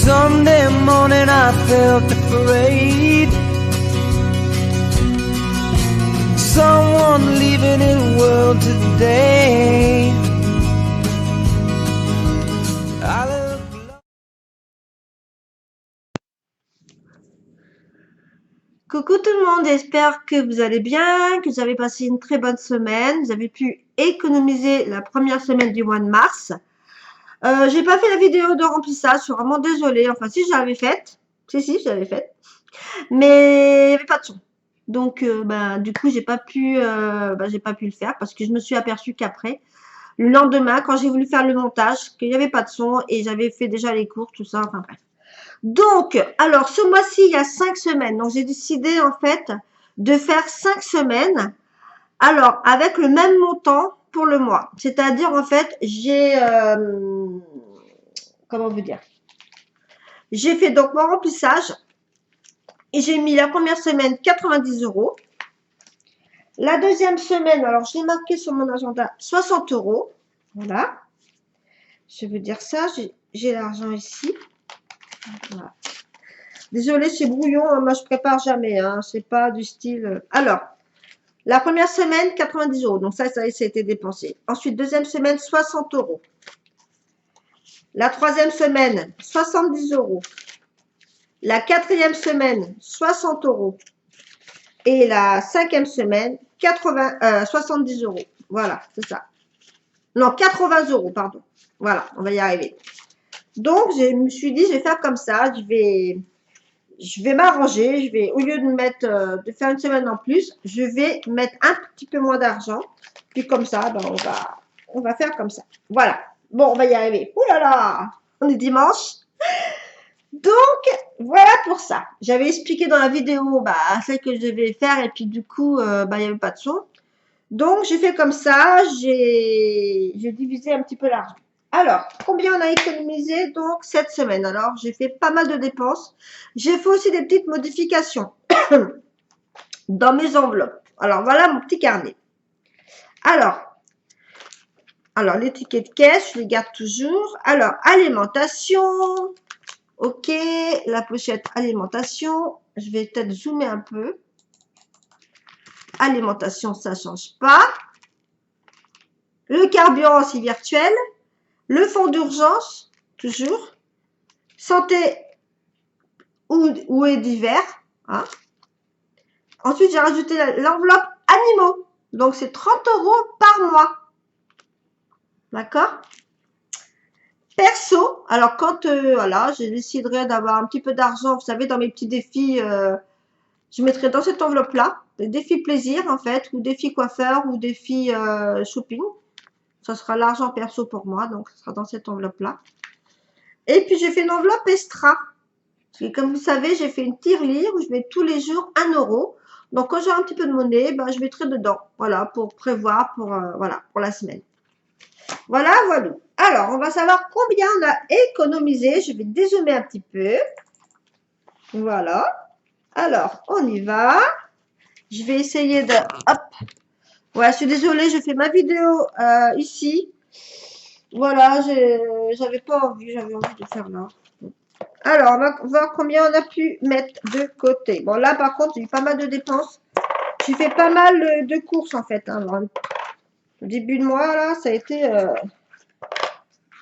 Sunday morning I felt afraid. Someone leaving in the world today. I look. Coucou tout le monde, j'espère que vous allez bien, que vous avez passé une très bonne semaine. Vous avez pu économiser la première semaine du mois de mars. J'ai pas fait la vidéo de remplissage, je suis vraiment désolée. Enfin, si je l'avais faite, si, je l'avais faite, mais il n'y avait pas de son. Donc, du coup, j'ai pas pu le faire parce que je me suis aperçue qu'après, le lendemain, quand j'ai voulu faire le montage, qu'il n'y avait pas de son et j'avais fait déjà les cours, tout ça, enfin bref. Donc, alors, ce mois-ci, il y a 5 semaines. Donc, j'ai décidé, en fait, de faire 5 semaines. Alors, avec le même montant pour le mois. C'est-à-dire, en fait, comment vous dire? J'ai fait donc mon remplissage. Et j'ai mis la première semaine 90 €. La deuxième semaine, alors, je l'ai marqué sur mon agenda, 60 €. Voilà. Je veux dire ça, j'ai l'argent ici. Voilà. Désolée, c'est brouillon, hein, moi je prépare jamais, hein, c'est pas du style. Alors, la première semaine, 90 €, donc ça a été dépensé. Ensuite, deuxième semaine, 60 €. La troisième semaine, 70 €. La quatrième semaine, 60 €. Et la cinquième semaine, 70 €. Voilà, c'est ça. Non, 80 €, pardon. Voilà, on va y arriver. Donc, je me suis dit, je vais faire comme ça, je vais m'arranger, au lieu de faire une semaine en plus, je vais mettre un petit peu moins d'argent. Puis comme ça, on va faire comme ça. Voilà. Bon, on va y arriver. Ouh là là, on est dimanche. Donc, voilà pour ça. J'avais expliqué dans la vidéo, celle que je devais faire et puis du coup, il n'y avait pas de son. Donc, j'ai fait comme ça, j'ai divisé un petit peu l'argent. Alors, combien on a économisé donc cette semaine? Alors, j'ai fait pas mal de dépenses. J'ai fait aussi des petites modifications dans mes enveloppes. Alors, voilà mon petit carnet. Alors les tickets de caisse, je les garde toujours. Alors, alimentation. Ok, la pochette alimentation. Je vais peut-être zoomer un peu. Alimentation, ça ne change pas. Le carburant aussi virtuel. Le fonds d'urgence, toujours. Santé ou est divers. Hein. Ensuite, j'ai rajouté l'enveloppe animaux. Donc, c'est 30 € par mois. D'accord? Perso, alors quand voilà, je déciderai d'avoir un petit peu d'argent, vous savez, dans mes petits défis, je mettrai dans cette enveloppe-là, des défis plaisir en fait, ou défis coiffeur, ou défis shopping. Ça sera l'argent perso pour moi, donc ça sera dans cette enveloppe-là. Et puis j'ai fait une enveloppe extra. Parce que comme vous savez, j'ai fait une tirelire où je mets tous les jours 1 €. Donc quand j'ai un petit peu de monnaie, je mettrai dedans. Voilà, pour prévoir pour la semaine. Voilà. Alors, on va savoir combien on a économisé. Je vais dézoomer un petit peu. Voilà. Alors, on y va. Je vais essayer de... Hop. Ouais, je suis désolée, je fais ma vidéo ici. Voilà, j'avais pas envie, j'avais envie de faire là. Alors, on va voir combien on a pu mettre de côté. Bon, là, par contre, j'ai eu pas mal de dépenses. J'ai fait pas mal de courses, en fait. Hein. Au début de mois, là, ça a été...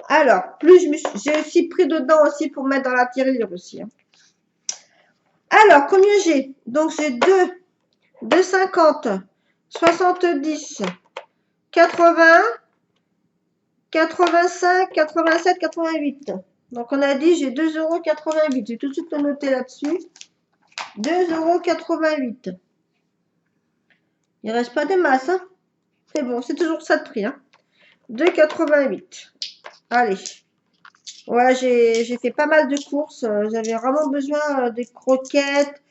Alors, j'ai aussi pris dedans aussi pour mettre dans la tirelire aussi. Hein. Alors, combien j'ai? Donc, j'ai 2,50, 70, 80, 85, 87, 88. Donc, on a dit, j'ai 2,88 €. J'ai tout de suite noté là-dessus. 2,88 €. Il ne reste pas de masse. Hein. C'est bon, c'est toujours ça de prix. Hein. 2,88 €. Allez. Ouais, j'ai fait pas mal de courses. J'avais vraiment besoin de croquettes,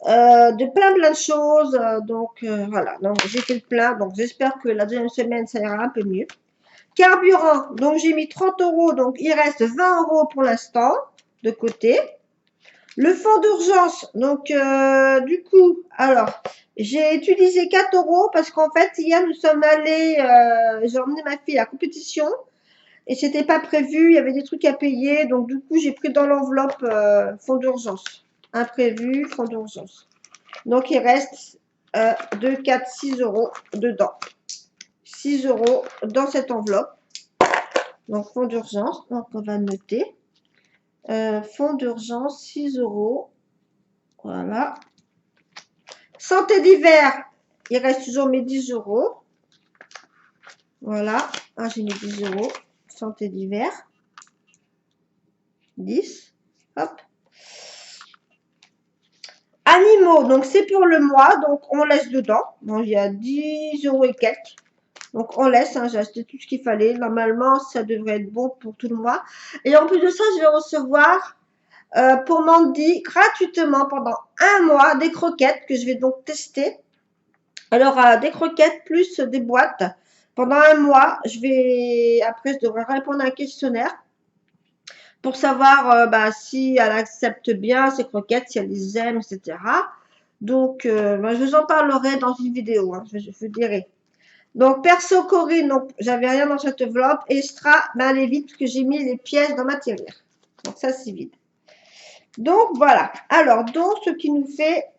de plein de choses. Donc, voilà. Donc, j'ai fait le plein. Donc, j'espère que la deuxième semaine, ça ira un peu mieux. Carburant. Donc, j'ai mis 30 €. Donc, il reste 20 € pour l'instant de côté. Le fonds d'urgence. Donc, du coup, alors, j'ai utilisé 4 € parce qu'en fait, hier, nous sommes allés, j'ai emmené ma fille à la compétition. et c'était pas prévu, il y avait des trucs à payer, donc du coup j'ai pris dans l'enveloppe fonds d'urgence. Imprévu, fonds d'urgence. Donc il reste 2, 4, 6 euros dedans. 6 euros dans cette enveloppe. Donc fonds d'urgence, donc on va noter. Fonds d'urgence, 6 euros. Voilà. Santé d'hiver, il reste toujours mes 10 euros. Voilà. Ah, j'ai mis 10 euros. Santé d'hiver. 10. Hop. Animaux, donc c'est pour le mois, donc on laisse dedans. Bon, il y a 10 euros et quelques. Donc on laisse, hein, j'ai acheté tout ce qu'il fallait. Normalement, ça devrait être bon pour tout le mois. Et en plus de ça, je vais recevoir pour Mandy gratuitement pendant un mois des croquettes que je vais donc tester. Alors, des croquettes plus des boîtes pendant un mois. Après, je devrais répondre à un questionnaire pour savoir si elle accepte bien ces croquettes, si elle les aime, etc. Donc, je vous en parlerai dans une vidéo, hein, je vous dirai. Donc, perso Corinne, donc j'avais rien dans cette enveloppe. Extra, elle est vide parce que j'ai mis les pièces dans ma tirelire. Donc, ça, c'est vide. Donc, voilà. Alors, donc, ce qui nous fait,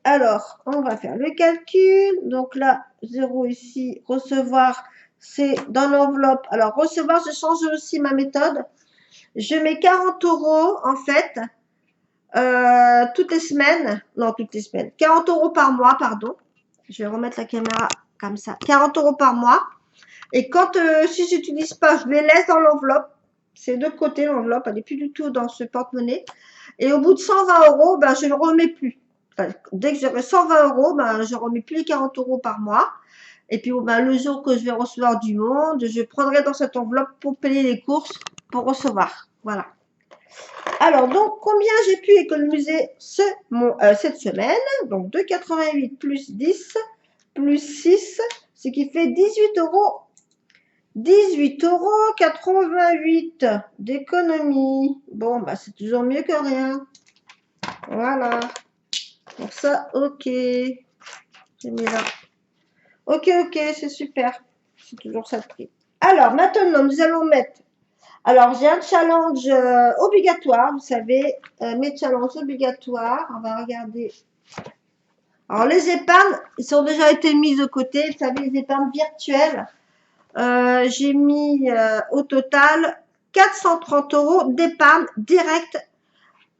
alors, on va faire le calcul. Donc là, 0 ici, recevoir, c'est dans l'enveloppe. Alors, recevoir, je change aussi ma méthode. Je mets 40 euros, en fait, toutes les semaines. Non, toutes les semaines. 40 euros par mois, pardon. Je vais remettre la caméra comme ça. 40 euros par mois. Et quand, si j'utilise pas, je les laisse dans l'enveloppe. C'est de côté, l'enveloppe. Elle n'est plus du tout dans ce porte-monnaie. Et au bout de 120 euros, je ne remets plus. Enfin, dès que j'aurai 120 euros, je ne remets plus les 40 euros par mois. Et puis, le jour que je vais recevoir du monde, je prendrai dans cette enveloppe pour payer les courses pour recevoir. Voilà. Alors, donc, combien j'ai pu économiser cette semaine? Donc, 2,88 plus 10 plus 6, ce qui fait 18 euros. 18,88 € d'économie. Bon, c'est toujours mieux que rien. Voilà. Donc ça, ok. J'ai mis là. Ok, c'est super. C'est toujours ça de prix. Alors, maintenant, nous allons mettre... Alors, j'ai un challenge obligatoire. Vous savez, mes challenges obligatoires. On va regarder. Alors, les épargnes, ils ont déjà été mis de côté. Vous savez, les épargnes virtuelles. J'ai mis au total 430 € d'épargne directe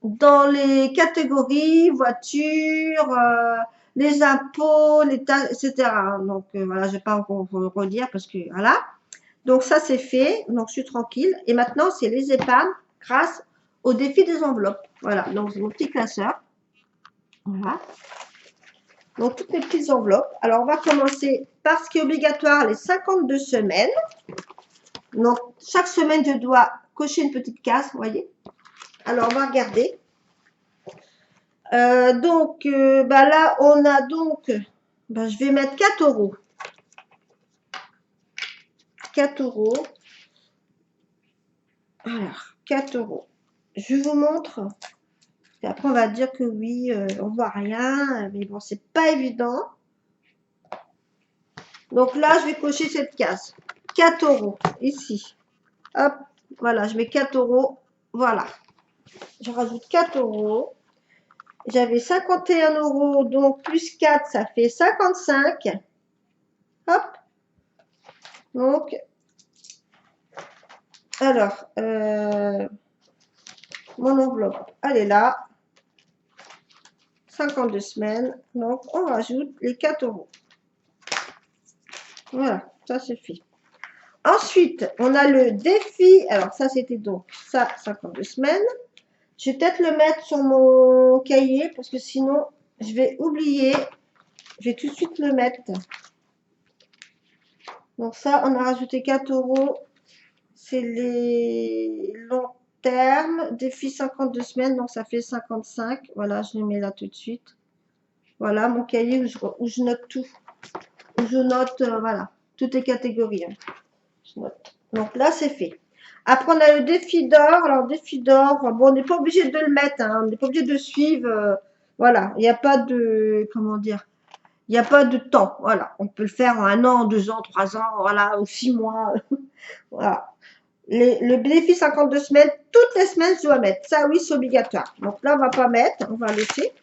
dans les catégories voiture, les impôts, les taxes, etc. Donc voilà, je ne vais pas encore redire parce que voilà. Donc ça c'est fait, donc je suis tranquille. Et maintenant c'est les épargnes grâce au défi des enveloppes. Voilà, donc c'est mon petit classeur. Voilà. Donc toutes les petites enveloppes. Alors on va commencer par ce qui est obligatoire, les 52 semaines. Donc chaque semaine je dois cocher une petite case, vous voyez. Alors on va regarder. Là on a donc, je vais mettre 4 euros. 4 euros. Alors 4 euros. Je vous montre. Et après on va dire que oui, on voit rien, mais bon c'est pas évident. Donc là, je vais cocher cette case. 4 euros, ici. Hop, voilà, je mets 4 euros. Voilà. Je rajoute 4 euros. J'avais 51 euros, donc plus 4, ça fait 55. Hop. Donc, alors, mon enveloppe, elle est là. 52 semaines. Donc, on rajoute les 4 euros. Voilà, ça c'est fait. Ensuite, on a le défi. Alors, ça, c'était donc ça, 52 semaines. Je vais peut-être le mettre sur mon cahier parce que sinon, je vais oublier. Je vais tout de suite le mettre. Donc ça, on a rajouté 4 euros. C'est les longs termes. Défi 52 semaines, donc ça fait 55. Voilà, je le mets là tout de suite. Voilà, mon cahier où je note tout. Où je note, voilà, toutes les catégories. Hein. Je note. Donc là, c'est fait. Après, on a le défi d'or. Alors, défi d'or, bon, on n'est pas obligé de le mettre. Hein, on n'est pas obligé de suivre. Voilà, il n'y a pas de... Comment dire? Il n'y a pas de temps, voilà. On peut le faire en 1 an, 2 ans, 3 ans, voilà, ou 6 mois. Voilà. Le bénéfice 52 semaines, toutes les semaines, je dois mettre. Ça, oui, c'est obligatoire. Donc là, on va pas mettre, on va laisser.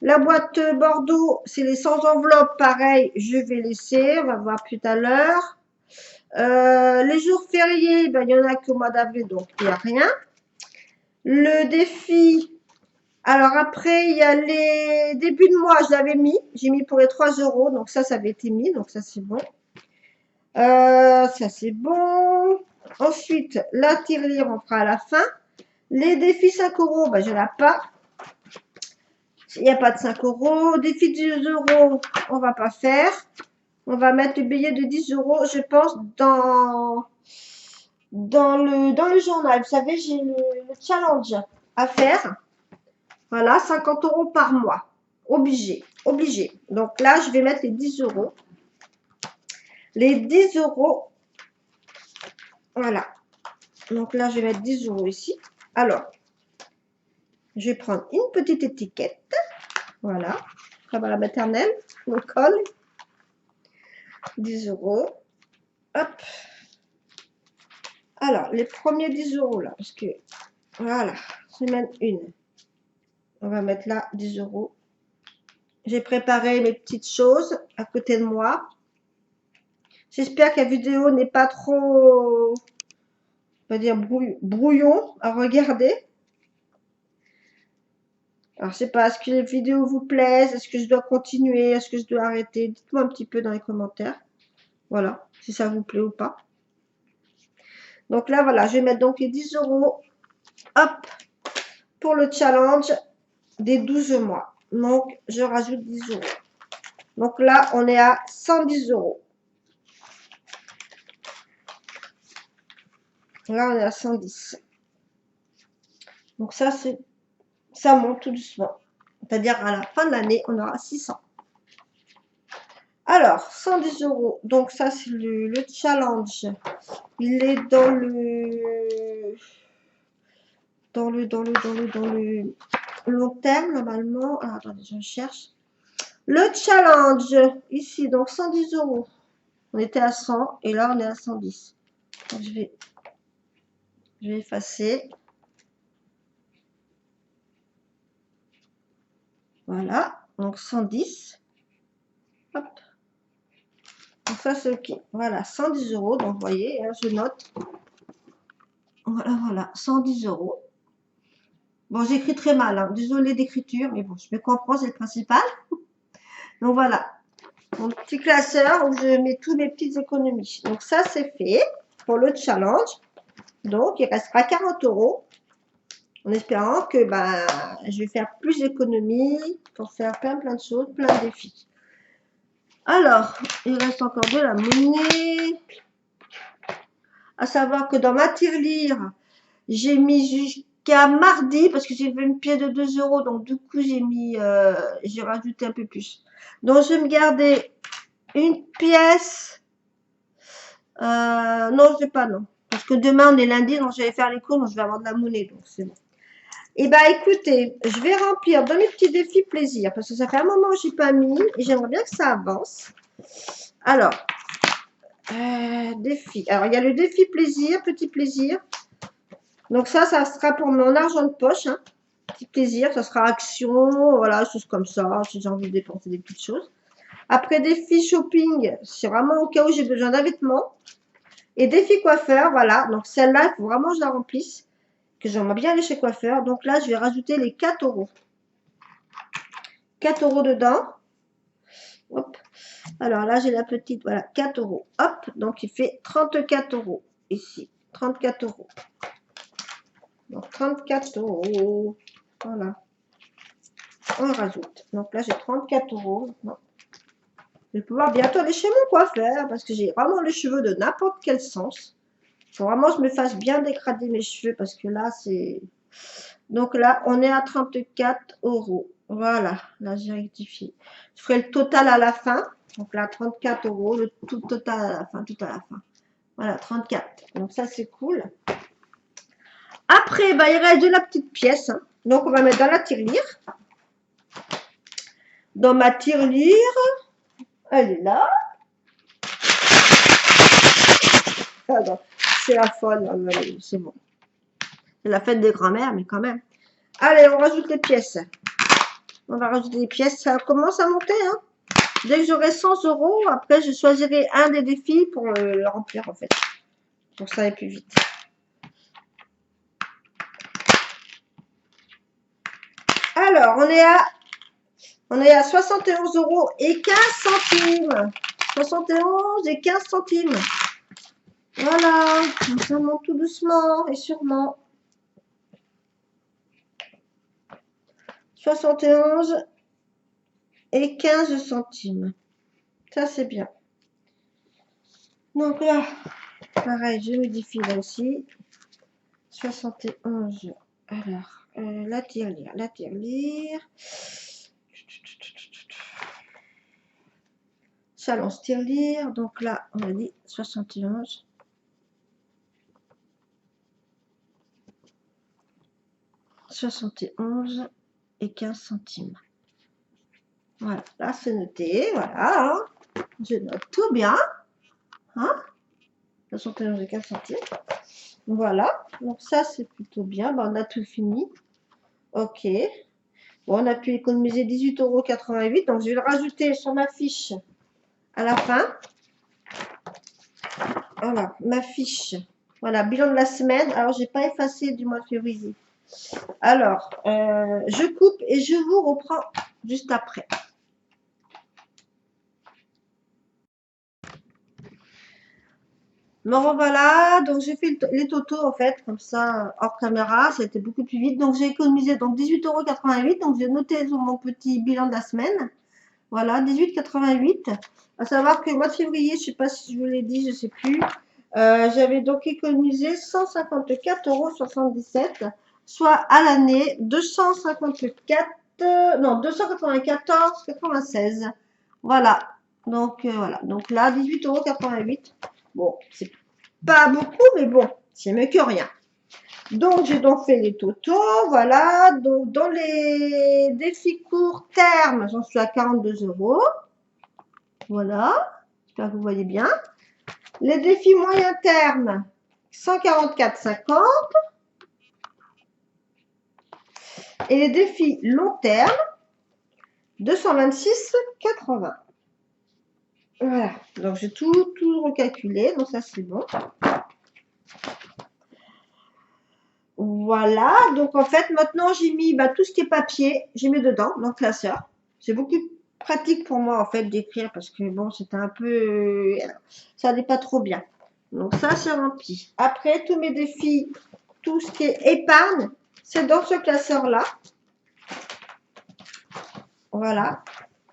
La boîte Bordeaux, c'est les sans enveloppe, pareil, je vais laisser. On va voir tout à l'heure. Les jours fériés, ben, il n'y en a qu'au mois d'avril, donc il n'y a rien. Le défi, alors après, il y a les débuts de mois, je l'avais mis. J'ai mis pour les 3 euros, donc ça avait été mis, donc ça c'est bon. Ça c'est bon. Ensuite, la tirelire, on fera à la fin. Les défis 5 euros, ben, je n'en ai pas. Il n'y a pas de 5 euros. Défi de 10 euros, on va pas faire. On va mettre le billet de 10 euros, je pense, dans le journal. Vous savez, j'ai le challenge à faire. Voilà, 50 euros par mois. Obligé, obligé. Donc là, je vais mettre les 10 euros. Les 10 euros. Voilà. Donc là, je vais mettre 10 euros ici. Alors, je vais prendre une petite étiquette. Voilà. Comme à la maternelle. On colle. 10 euros. Hop. Alors, les premiers 10 euros là. Parce que, voilà. Semaine 1. On va mettre là 10 euros. J'ai préparé mes petites choses à côté de moi. J'espère que la vidéo n'est pas trop, on va dire, brouillon à regarder. Alors, je sais pas, est-ce que les vidéos vous plaisent? Est-ce que je dois continuer? Est-ce que je dois arrêter? Dites-moi un petit peu dans les commentaires. Voilà, si ça vous plaît ou pas. Donc là, voilà, je vais mettre donc les 10 euros. Hop, pour le challenge des 12 mois. Donc, je rajoute 10 euros. Donc là, on est à 110 euros. Là, on est à 110. Donc ça, ça monte tout doucement. C'est-à-dire, à la fin de l'année, on aura 600. Alors, 110 euros. Donc ça, c'est le challenge. Il est dans le long terme, normalement. Alors, attendez, je cherche. Le challenge, ici, donc 110 euros. On était à 100 et là, on est à 110. Donc, je vais effacer. Voilà, donc 110. Hop. Donc ça, c'est OK. Voilà, 110 euros. Donc, vous voyez, hein, je note. Voilà, 110 euros. Bon, j'écris très mal, hein. Désolée d'écriture, mais bon, je me comprends, c'est le principal. Donc voilà, mon petit classeur où je mets tous mes petites économies. Donc ça, c'est fait pour le challenge. Donc, il restera 40 euros. En espérant que je vais faire plus d'économies pour faire plein de choses, plein de défis. Alors, il reste encore de la monnaie. À savoir que dans ma tirelire, j'ai mis jusqu'à mardi parce que j'ai fait une pièce de 2 euros. Donc, du coup, j'ai rajouté un peu plus. Donc, je vais me garder une pièce. Non, je ne vais pas, non. Parce que demain, on est lundi, donc je vais faire les cours, donc je vais avoir de la monnaie. Donc, c'est bon. Et écoutez, je vais remplir dans mes petits défis plaisir. Parce que ça fait un moment que je n'ai pas mis. Et j'aimerais bien que ça avance. Alors, défi. Alors, il y a le défi plaisir, petit plaisir. Donc ça sera pour mon argent de poche. Hein. Petit plaisir, ça sera action, voilà, choses comme ça, si j'ai envie de dépenser des petites choses. Après, défi shopping, c'est vraiment au cas où j'ai besoin d'un vêtement. Et défi coiffeur, voilà. Donc celle-là, il faut vraiment que je la remplisse. Que j'aimerais bien aller chez coiffeur. Donc là, je vais rajouter les 4 euros. 4 euros dedans. Hop. Alors là, j'ai la petite, voilà, 4 euros. Hop, donc il fait 34 euros ici. 34 euros. Donc 34 euros. Voilà. On rajoute. Donc là, j'ai 34 euros maintenant. Je vais pouvoir bientôt aller chez mon coiffeur parce que j'ai vraiment les cheveux de n'importe quel sens. Il faut vraiment que je me fasse bien dégrader mes cheveux parce que là, c'est... Donc là, on est à 34 euros. Voilà, là, j'ai rectifié. Je ferai le total à la fin. Donc là, 34 euros, le tout total à la fin, tout à la fin. Voilà, 34. Donc ça, c'est cool. Après, il reste de la petite pièce. Hein. Donc, on va mettre dans la tirelire. dans ma tirelire. Elle est là. Alors, c'est la folle. C'est bon. C'est la fête des grands-mères, mais quand même. Allez, on rajoute les pièces. On va rajouter des pièces. Ça commence à monter. Hein. Dès que j'aurai 100 €, après, je choisirai un des défis pour le remplir, en fait. Pour que ça aille plus vite. Alors, on est à 71 € et 15 centimes. 71 et 15 centimes. Voilà. Ça monte tout doucement et sûrement. 71 et 15 centimes. Ça, c'est bien. Donc là, pareil, je modifie là aussi. 71. Alors, la tirelire. Challenge tirelire. Donc là, on a dit 71. Et 15 centimes. Voilà, là c'est noté, voilà. Hein. Je note tout bien. Hein, 71 et 15 centimes. Voilà, donc ça c'est plutôt bien. Ben, on a tout fini. Ok. Bon, on a pu économiser 18,88 €. Donc je vais le rajouter sur ma fiche à la fin. Voilà, ma fiche. Voilà, bilan de la semaine. Alors, j'ai pas effacé du mois de février. Alors, je coupe et je vous reprends juste après. Me revoilà, donc j'ai fait les totaux en fait, comme ça, hors caméra, ça a été beaucoup plus vite. Donc j'ai économisé donc 18,88 €, donc j'ai noté sur mon petit bilan de la semaine. Voilà, 18,88 €. À savoir que le mois de février, je ne sais pas si je vous l'ai dit, je ne sais plus, j'avais donc économisé 154,77 €, soit à l'année 294,96 €. Voilà. Donc voilà. Donc là, 18,88 €. Bon, c'est pas beaucoup, mais bon, c'est mieux que rien. Donc, j'ai donc fait les totaux, voilà. Donc, dans les défis court terme, j'en suis à 42 €. Voilà. J'espère que vous voyez bien. Les défis moyen terme, 144,50. Et les défis long terme, 226,80. Voilà. Donc, j'ai tout recalculé. Donc, ça, c'est bon. Voilà, donc en fait, maintenant, j'ai mis tout ce qui est papier, j'ai mis dedans, dans le classeur. C'est beaucoup pratique pour moi, en fait, d'écrire, parce que, bon, c'était un peu... ça n'est pas trop bien. Donc ça, c'est rempli. Après, tous mes défis, tout ce qui est épargne, c'est dans ce classeur-là. Voilà.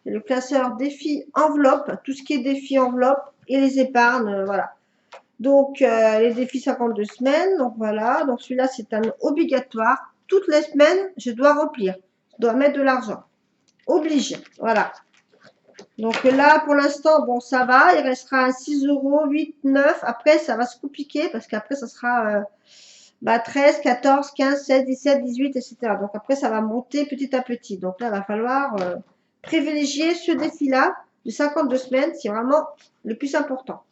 C'est le classeur défis enveloppe, tout ce qui est défis enveloppe et les épargnes, voilà. Donc, les défis 52 semaines. Donc, voilà. Donc, celui-là, c'est un obligatoire. Toutes les semaines, je dois remplir. Je dois mettre de l'argent. Obligé. Voilà. Donc, là, pour l'instant, bon, ça va. Il restera à 6 €, 8, 9. Après, ça va se compliquer parce qu'après, ça sera 13, 14, 15, 16, 17, 18, etc. Donc, après, ça va monter petit à petit. Donc, là, il va falloir privilégier ce défi-là de 52 semaines. C'est vraiment le plus important.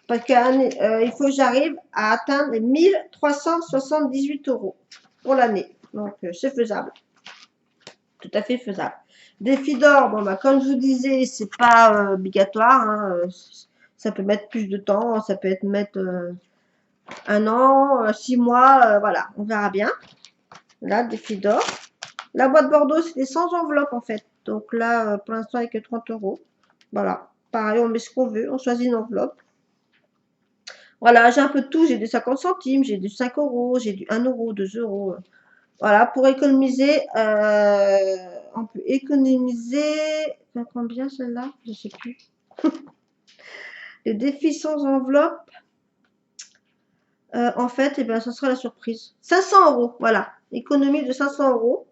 Parce qu'il faut que j'arrive à atteindre les 1378 € pour l'année. Donc, c'est faisable. Tout à fait faisable. Défi d'or, bon, comme je vous disais, c'est pas obligatoire. Hein, ça peut mettre plus de temps. Ça peut mettre 1 an, 6 mois. Voilà, on verra bien. Là, défi d'or. La boîte Bordeaux, c'était sans enveloppe, en fait. Donc là, pour l'instant, avec 30 €. Voilà. Pareil, on met ce qu'on veut. On choisit une enveloppe. Voilà, j'ai un peu de tout. J'ai du 50 centimes, j'ai du 5 €, j'ai du 1 €, 2 €. Voilà, pour économiser, on peut économiser. Combien celle-là? Je ne sais plus. Les défis sans enveloppe. En fait, eh bien, ça sera la surprise. 500 €, voilà. Économie de 500 €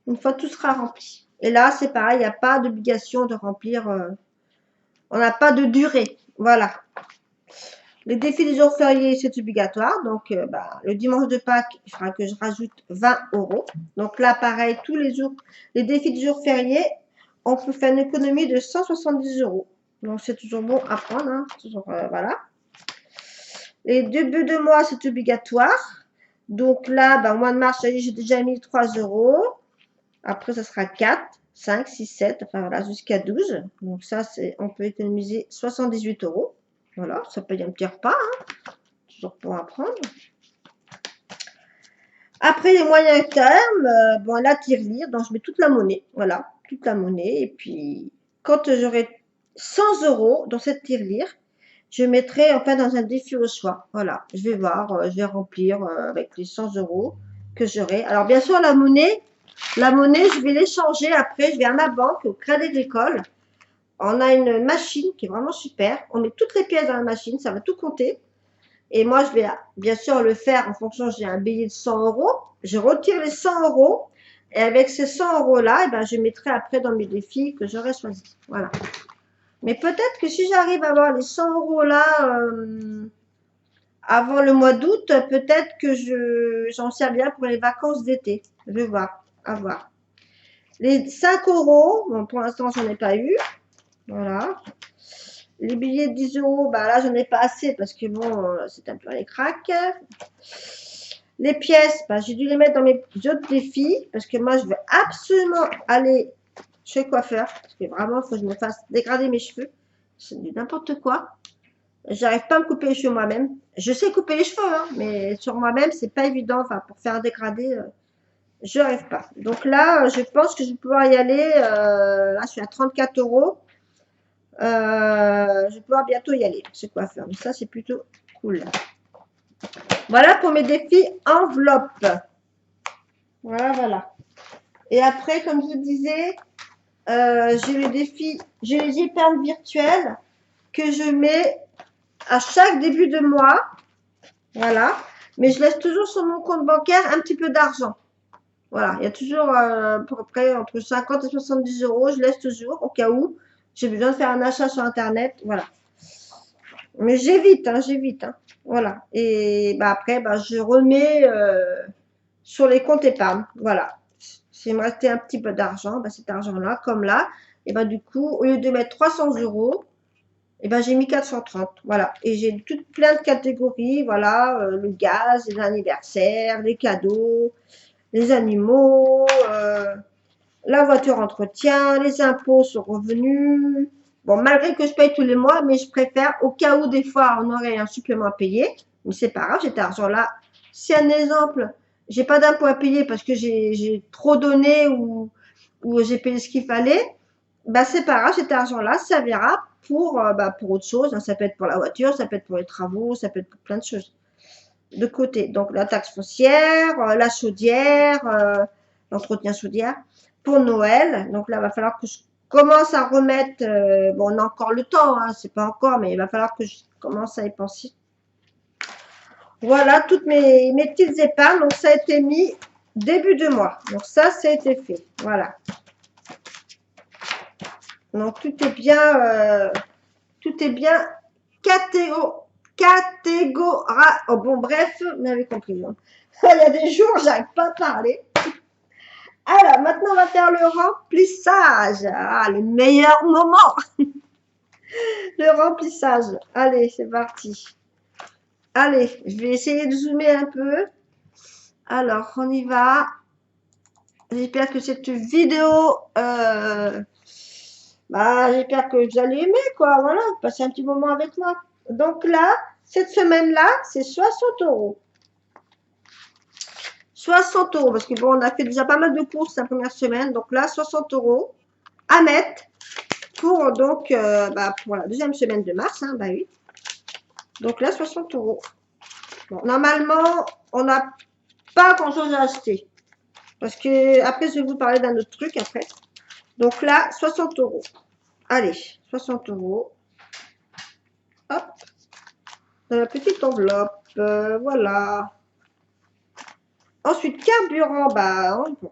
une fois tout sera rempli. Et là, c'est pareil, il n'y a pas d'obligation de remplir. On n'a pas de durée. Voilà. Les défis des jours fériés, c'est obligatoire. Donc, le dimanche de Pâques, il faudra que je rajoute 20 €. Donc là, pareil, tous les jours, les défis des jours fériés, on peut faire une économie de 170 €. Donc, c'est toujours bon à prendre. Hein. Toujours, voilà. Les débuts de mois, c'est obligatoire. Donc là, ben, au mois de mars, j'ai déjà mis 3 €. Après, ça sera 4, 5, 6, 7, enfin voilà, jusqu'à 12. Donc ça, on peut économiser 78 €. Voilà, ça paye un petit repas, hein. Toujours pour apprendre. Après, les moyens termes, bon, la tirelire, donc je mets toute la monnaie, voilà, toute la monnaie. Et puis, quand j'aurai 100 € dans cette tirelire, je mettrai enfin dans un défi au choix. Voilà, je vais voir, je vais remplir avec les 100 € que j'aurai. Alors, bien sûr, la monnaie, je vais l'échanger après. Je vais à ma banque, au Crédit Agricole. On a une machine qui est vraiment super. On met toutes les pièces dans la machine, ça va tout compter. Et moi, je vais bien sûr le faire en fonction, j'ai un billet de 100 €. Je retire les 100 € et avec ces 100 € là, eh ben, je mettrai après dans mes défis que j'aurai choisi. Voilà. Mais peut-être que si j'arrive à avoir les 100 € là avant le mois d'août, peut-être que j'en servirai pour les vacances d'été. Je vais voir, à voir. Les 5 €, bon, pour l'instant, j'en ai pas eu. Voilà. Les billets de 10 €, bah là, j'en ai pas assez parce que bon, c'est un peu les cracks. Les pièces, bah, j'ai dû les mettre dans mes autres défis parce que moi, je veux absolument aller chez le coiffeur parce que vraiment, il faut que je me fasse dégrader mes cheveux. C'est du n'importe quoi. J'arrive pas à me couper les cheveux moi-même. Je sais couper les cheveux, hein, mais sur moi-même, c'est pas évident. Enfin, pour faire un dégradé, je n'arrive pas. Donc là, je pense que je vais pouvoir y aller. Là, je suis à 34 €. Je vais pouvoir bientôt y aller, ce coiffeur. Donc ça, c'est plutôt cool. Voilà pour mes défis enveloppe. Voilà, voilà. Et après, comme je vous disais, j'ai le défi, j'ai les épargnes virtuelles que je mets à chaque début de mois. Voilà. Mais je laisse toujours sur mon compte bancaire un petit peu d'argent. Voilà. Il y a toujours à peu près entre 50 et 70 €. Je laisse toujours au cas où j'ai besoin de faire un achat sur Internet. Voilà. Mais j'évite, hein, j'évite. Hein. Voilà. Et bah, après, bah, je remets sur les comptes épargne. Voilà. S'il me restait un petit peu d'argent, bah, cet argent-là, comme là, et bah, du coup, au lieu de mettre 300 €, et ben, j'ai mis 430. Voilà. Et j'ai toutes plein de catégories. Voilà. Le gaz, les anniversaires, les cadeaux, les animaux, la voiture entretien, les impôts sur revenus. Bon, malgré que je paye tous les mois, mais je préfère, au cas où des fois on aurait un supplément à payer, mais c'est pas grave, cet argent-là, si un exemple, j'ai pas d'impôt à payer parce que j'ai trop donné ou j'ai payé ce qu'il fallait, bah c'est pas grave, cet argent-là servira pour autre chose. Hein. Ça peut être pour la voiture, ça peut être pour les travaux, ça peut être pour plein de choses de côté. Donc la taxe foncière, la chaudière, l'entretien chaudière pour Noël. Donc là, il va falloir que je commence à remettre, bon, on a encore le temps, hein, c'est pas encore, mais il va falloir que je commence à y penser. Voilà, toutes mes petites épargnes, donc ça a été mis début de mois. Donc ça a été fait, voilà. Donc tout est bien oh, bon, bref, vous m'avez compris. Hein. Il y a des jours, j'arrive pas à parler. Alors, maintenant, on va faire le remplissage. Ah, le meilleur moment. Le remplissage. Allez, c'est parti. Allez, je vais essayer de zoomer un peu. Alors, on y va. J'espère que cette vidéo, j'espère que vous allez aimer, quoi. Voilà, passer un petit moment avec moi. Donc là, cette semaine-là, c'est 60 €. 60 €, parce que bon, on a fait déjà pas mal de courses la première semaine. Donc là, 60 € à mettre pour, donc, pour la deuxième semaine de mars. Hein, bah oui. Donc là, 60 €. Bon, normalement, on n'a pas grand-chose à acheter. Parce que après, je vais vous parler d'un autre truc après. Donc là, 60 €. Allez, 60 €. Hop. Dans la petite enveloppe. Voilà. Ensuite, carburant,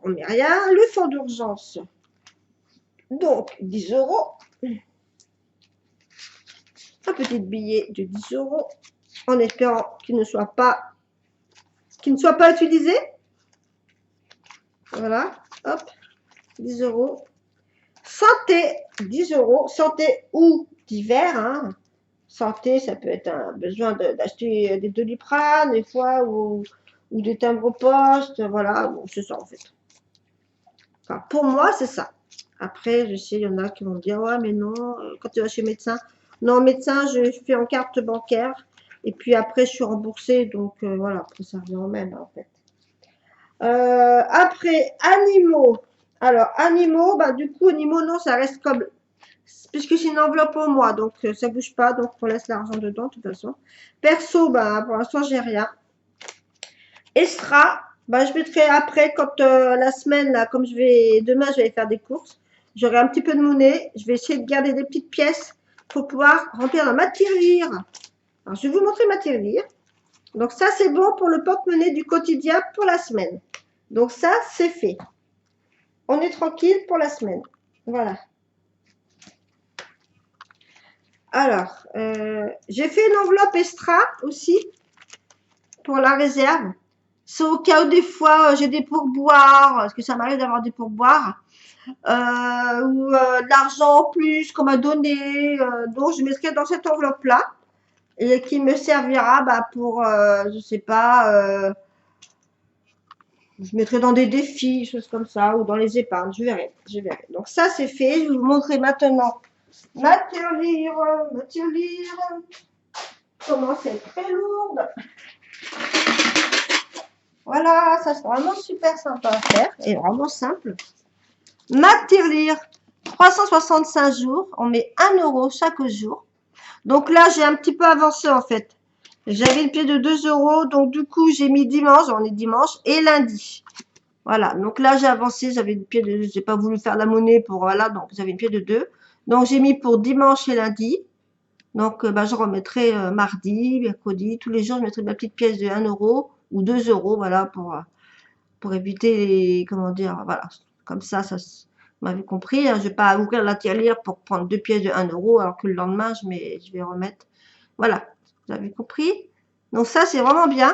on ne met rien. Le fonds d'urgence. Donc, 10 €. Un petit billet de 10 €. En espérant qu'il ne soit pas utilisé. Voilà. Hop. 10 €. Santé, 10 €. Santé ou divers, hein. Santé, ça peut être un besoin d'acheter des Doliprane, des fois, ou des timbres-poste. Voilà, bon, c'est ça en fait. Enfin, pour moi, c'est ça. Après, je sais, il y en a qui vont me dire, ouais, mais non, quand tu vas chez le médecin. Non, médecin, je fais en carte bancaire. Et puis après, je suis remboursée. Donc, voilà, après, ça revient au même, en fait. Après, animaux. Alors, animaux, bah, du coup, animaux, non, ça reste comme. Puisque c'est une enveloppe au mois, donc ça bouge pas. Donc, on laisse l'argent dedans, de toute façon. Perso, bah, pour l'instant, j'ai rien. Extra, bah, je mettrai après, quand la semaine, là, comme demain, je vais faire des courses, j'aurai un petit peu de monnaie. Je vais essayer de garder des petites pièces pour pouvoir remplir ma tirelire. Alors, je vais vous montrer ma tirelire. Donc, ça, c'est bon pour le porte-monnaie du quotidien pour la semaine. Donc, ça, c'est fait. On est tranquille pour la semaine. Voilà. Alors, j'ai fait une enveloppe extra aussi pour la réserve. C'est au cas où des fois j'ai des pourboires, parce que ça m'arrive d'avoir des pourboires, ou de l'argent en plus qu'on m'a donné, donc je mettrai dans cette enveloppe-là, et qui me servira bah, pour, je sais pas, je mettrai dans des défis, choses comme ça, ou dans les épargnes, je verrai, je verrai. Donc ça c'est fait, je vais vous montrer maintenant ma tirelire, comment c'est très lourde. Voilà, ça c'est vraiment super sympa à faire et vraiment simple. Ma tirelire, 365 jours, on met 1 € chaque jour. Donc là, j'ai un petit peu avancé en fait. J'avais une pièce de 2 €, donc du coup, j'ai mis dimanche, on est dimanche, et lundi. Voilà, donc là, j'ai avancé, j'avais une pièce de, j'ai pas voulu faire la monnaie pour, voilà, donc j'avais une pièce de 2. Donc j'ai mis pour dimanche et lundi. Donc, bah, je remettrai mardi, mercredi, tous les jours, je mettrai ma petite pièce de 1 € ou 2 €, voilà, pour éviter les, comment dire, voilà, comme ça vous m'avez compris, hein, je vais pas ouvrir la tirelire pour prendre 2 pièces de 1 € alors que le lendemain, je vais remettre, voilà, vous avez compris. Donc ça, c'est vraiment bien.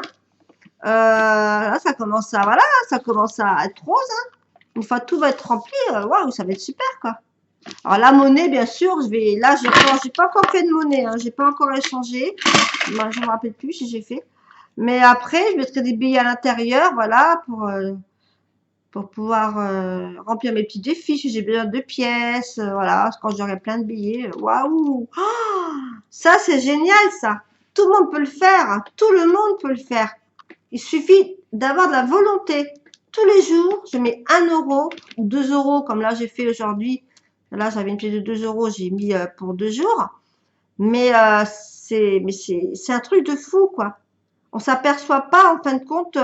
Là, ça commence à, voilà, ça commence à être rose, hein. Une fois tout va être rempli, waouh, ça va être super, quoi. Alors la monnaie, bien sûr, là, j'ai pas encore fait de monnaie, hein, j'ai pas encore échangé. Moi, je me rappelle plus si j'ai fait. Mais après, je mettrai des billets à l'intérieur, voilà, pour pouvoir remplir mes petits défis. Si j'ai besoin de pièces, voilà, quand j'aurai plein de billets. Waouh! Oh, ça, c'est génial, ça. Tout le monde peut le faire, hein. Tout le monde peut le faire. Il suffit d'avoir de la volonté. Tous les jours, je mets 1 € ou 2 € comme là j'ai fait aujourd'hui. Là, j'avais une pièce de 2 €, j'ai mis pour 2 jours. Mais c'est un truc de fou, quoi. On s'aperçoit pas, en fin de compte,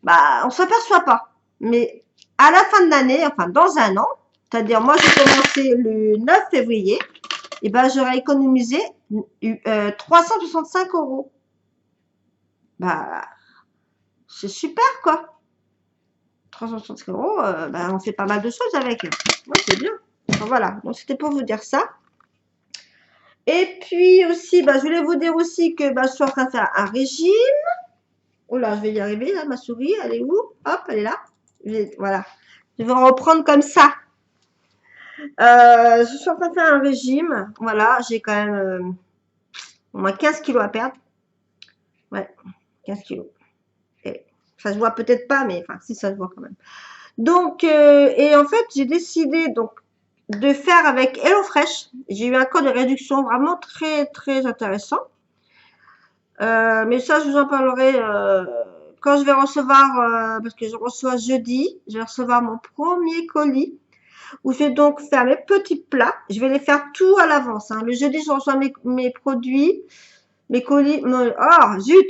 bah, on s'aperçoit pas. Mais à la fin de l'année, enfin dans un an, c'est-à-dire moi j'ai commencé le 9 février, et ben j'aurais économisé 365 €. Bah, c'est super, quoi. 365 €, ben, on fait pas mal de choses avec. Ouais, c'est bien. Enfin, voilà, donc c'était pour vous dire ça. Et puis aussi, bah, je voulais vous dire aussi que bah, je suis en train de faire un régime. Oh là, je vais y arriver, là, ma souris, elle est où? Hop, elle est là. Voilà. Je vais reprendre comme ça. Je suis en train de faire un régime. Voilà, j'ai quand même au moins 15 kilos à perdre. Ouais, 15 kilos. Et ça se voit peut-être pas, mais enfin, si, ça se voit quand même. Donc, et en fait, j'ai décidé donc de faire avec HelloFresh. J'ai eu un code de réduction vraiment très, très intéressant. Mais ça, je vous en parlerai quand je vais recevoir, parce que je reçois jeudi, je vais recevoir mon premier colis, où je vais donc faire mes petits plats. Je vais les faire tout à l'avance, hein. Le jeudi, je reçois mes produits, mes colis,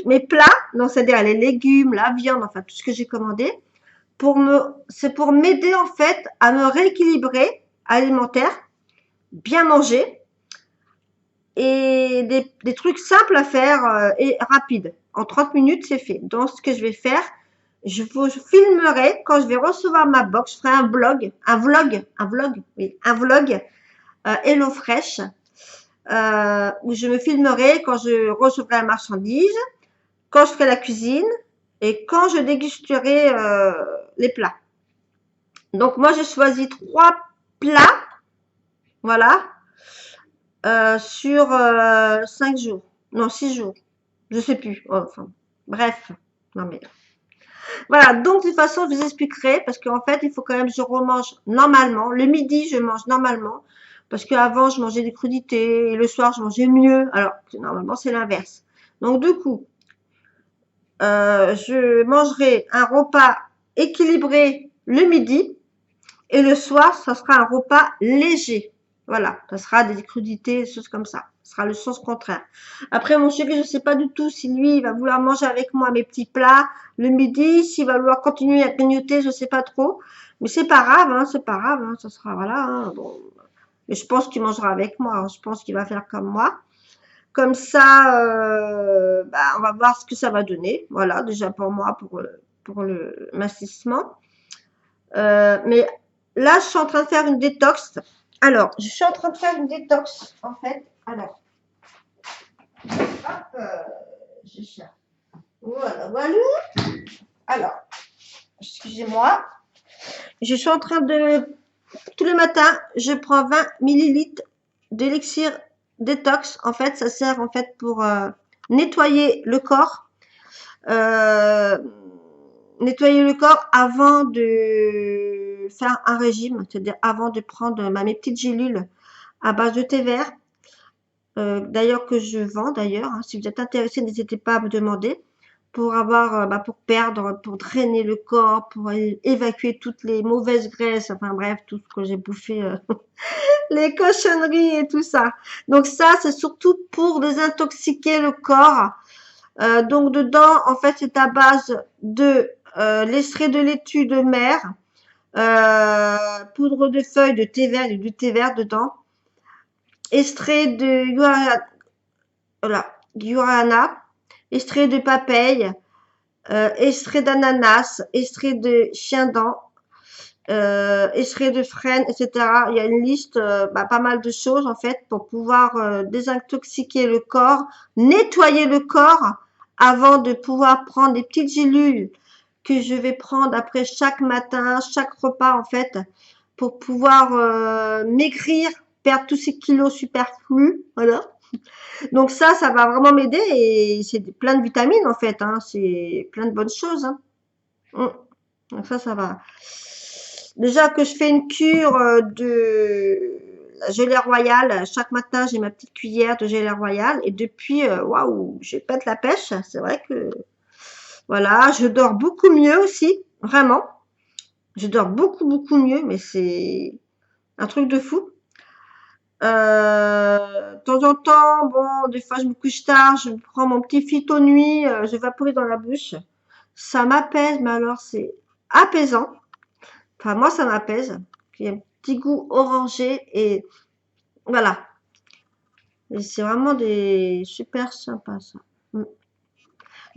mes plats, donc c'est-à-dire les légumes, la viande, enfin tout ce que j'ai commandé, c'est pour m'aider en fait à me rééquilibrer alimentaire, bien manger, et des trucs simples à faire et rapides. En 30 minutes, c'est fait. Donc, ce que je vais faire, je vous filmerai quand je vais recevoir ma box. Je ferai un vlog HelloFresh, où je me filmerai quand je recevrai la marchandise, quand je ferai la cuisine et quand je dégusterai les plats. Donc, moi, j'ai choisi 3 plats, voilà, sur 5 jours, non 6 jours, je sais plus, enfin, bref, non mais, voilà, donc de toute façon, je vous expliquerai, parce qu'en fait, il faut quand même que je remange normalement, le midi, je mange normalement, parce qu'avant, je mangeais des crudités, et le soir, je mangeais mieux, alors que normalement, c'est l'inverse. Donc du coup, je mangerai un repas équilibré le midi, et le soir, ça sera un repas léger. Voilà, ça sera des crudités, des choses comme ça. Ce sera le sens contraire. Après, mon chéri, je ne sais pas du tout si lui, il va vouloir manger avec moi mes petits plats le midi, s'il va vouloir continuer à grignoter, je ne sais pas trop. Mais c'est pas grave, hein, c'est pas grave, hein, ça sera, voilà, hein, bon. Mais je pense qu'il mangera avec moi, hein, je pense qu'il va faire comme moi. Comme ça, bah, on va voir ce que ça va donner. Voilà, déjà pour moi, pour le mincissement. Mais là, je suis en train de faire une détox. Alors, je suis en train de faire une détox, en fait. Alors, hop, j'ai ça. Voilà, voilà. Alors, excusez-moi. Je suis en train de... Tous les matins, je prends 20 millilitres d'élixir détox. En fait, ça sert en fait pour nettoyer le corps. Nettoyer le corps avant de faire un régime, c'est-à-dire avant de prendre mes petites gélules à base de thé vert, d'ailleurs que je vends d'ailleurs, hein. Si vous êtes intéressé, n'hésitez pas à me demander pour avoir, pour perdre, pour drainer le corps, pour évacuer toutes les mauvaises graisses, enfin bref, tout ce que j'ai bouffé, les cochonneries et tout ça. Donc ça, c'est surtout pour désintoxiquer le corps. Donc dedans, en fait, c'est à base de l'extrait de laitue de mer, poudre de feuilles de thé vert, il y a du thé vert dedans, extrait de guarana, extrait de papaye, extrait d'ananas, extrait de chien-dent, extrait de frêne, etc. Il y a une liste, pas mal de choses en fait pour pouvoir désintoxiquer le corps, nettoyer le corps avant de pouvoir prendre des petites gélules que je vais prendre après chaque matin, chaque repas en fait, pour pouvoir maigrir, perdre tous ces kilos superflus, voilà. Donc ça va vraiment m'aider et c'est plein de vitamines en fait, hein, c'est plein de bonnes choses, hein. Donc ça va. Déjà que je fais une cure de la gelée royale, chaque matin j'ai ma petite cuillère de gelée royale et depuis, waouh, je pète la pêche, c'est vrai que voilà, je dors beaucoup mieux aussi, vraiment. Je dors beaucoup mieux, mais c'est un truc de fou. De temps en temps, bon, des fois je me couche tard, je prends mon petit phyto nuit, je vaporise dans la bouche. Ça m'apaise, mais alors c'est apaisant. Enfin, moi, ça m'apaise. Il y a un petit goût orangé et voilà. Et c'est vraiment des super sympa ça.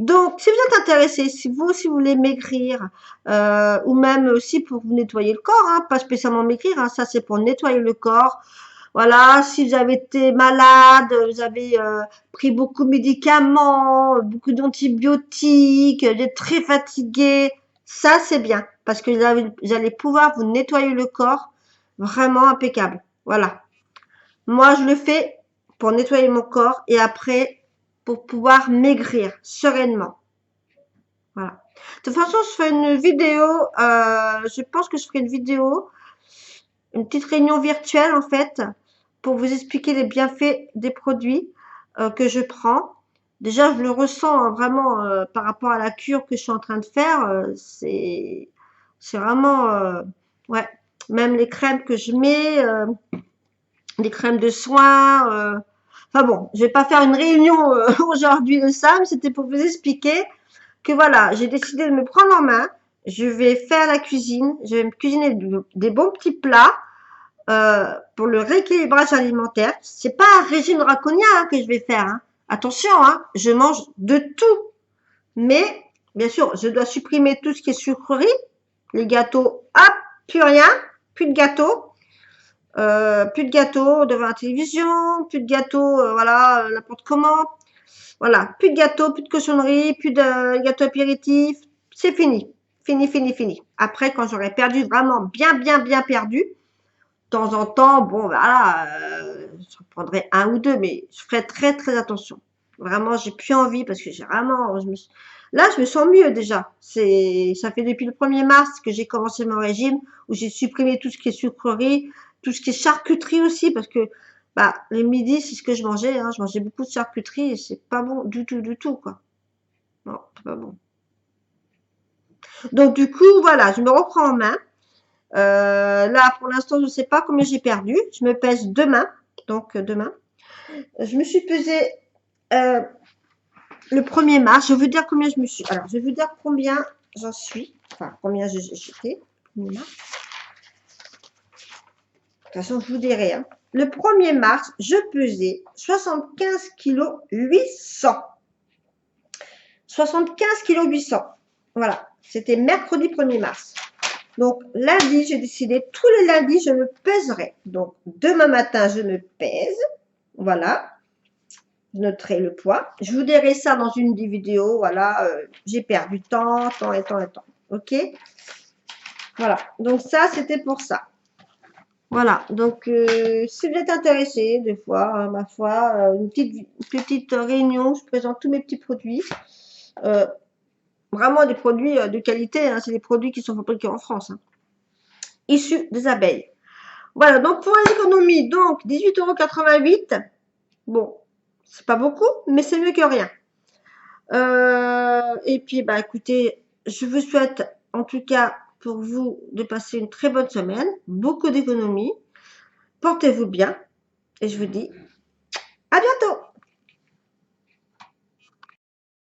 Donc, si vous êtes intéressé, si vous voulez maigrir, ou même aussi pour vous nettoyer le corps, hein, pas spécialement maigrir, hein, ça c'est pour nettoyer le corps. Voilà, si vous avez été malade, vous avez pris beaucoup de médicaments, beaucoup d'antibiotiques, vous êtes très fatigué, ça c'est bien parce que vous allez pouvoir vous nettoyer le corps vraiment impeccable. Voilà. Moi, je le fais pour nettoyer mon corps et après pour pouvoir maigrir sereinement. Voilà. De toute façon, je fais une vidéo, je pense que je ferai une vidéo, une petite réunion virtuelle en fait, pour vous expliquer les bienfaits des produits que je prends. Déjà, je le ressens hein, vraiment par rapport à la cure que je suis en train de faire. C'est vraiment, ouais, même les crèmes que je mets, les crèmes de soins. Enfin bon, je vais pas faire une réunion aujourd'hui de ça, mais c'était pour vous expliquer que voilà, j'ai décidé de me prendre en main. Je vais faire la cuisine, je vais me cuisiner des bons petits plats pour le rééquilibrage alimentaire. C'est pas un régime draconien hein, que je vais faire. Hein. Attention, hein, je mange de tout. Mais, bien sûr, je dois supprimer tout ce qui est sucrerie. Les gâteaux, hop, plus rien, plus de gâteaux. Plus de gâteaux devant la télévision, plus de gâteaux, voilà, n'importe comment. Voilà, plus de gâteaux, plus de cochonneries, plus de gâteaux apéritifs. C'est fini. Fini. Après, quand j'aurai perdu vraiment bien perdu, temps en temps, bon, voilà, j'en prendrai un ou deux, mais je ferai très, très attention. Vraiment, j'ai plus envie parce que j'ai vraiment, là, je me sens mieux déjà. Ça fait depuis le 1er mars que j'ai commencé mon régime où j'ai supprimé tout ce qui est sucrerie, tout ce qui est charcuterie aussi parce que, bah, les midis, c'est ce que je mangeais, hein. Je mangeais beaucoup de charcuterie et c'est pas bon du tout, quoi. Non, c'est pas bon. Donc, du coup, voilà, je me reprends en main. Là, pour l'instant, je ne sais pas combien j'ai perdu. Je me pèse demain. Donc, demain. Je me suis pesée le 1er mars. Je vais vous dire combien je me suis. Alors, je vais vous dire combien j'en suis. Enfin, combien j'étais. De toute façon, je vous dirai. Hein. Le 1er mars, je pesais 75 kg 800. 75 kg 800. Voilà. C'était mercredi 1er mars. Donc, lundi, j'ai décidé, tous les lundis, je me pèserai. Donc, demain matin, je me pèse. Voilà. Je noterai le poids. Je vous dirai ça dans une des vidéos. Voilà, j'ai perdu tant et tant. OK? Voilà. Donc, ça, c'était pour ça. Voilà. Donc, si vous êtes intéressé, des fois, ma foi, une petite réunion, je présente tous mes petits produits. Vraiment des produits de qualité. Hein, c'est des produits qui sont fabriqués en France. Hein, issus des abeilles. Voilà, donc pour l'économie, donc 18,88 €. Bon, c'est pas beaucoup, mais c'est mieux que rien. Et puis, bah écoutez, je vous souhaite en tout cas pour vous de passer une très bonne semaine, beaucoup d'économie. Portez-vous bien et je vous dis à bientôt.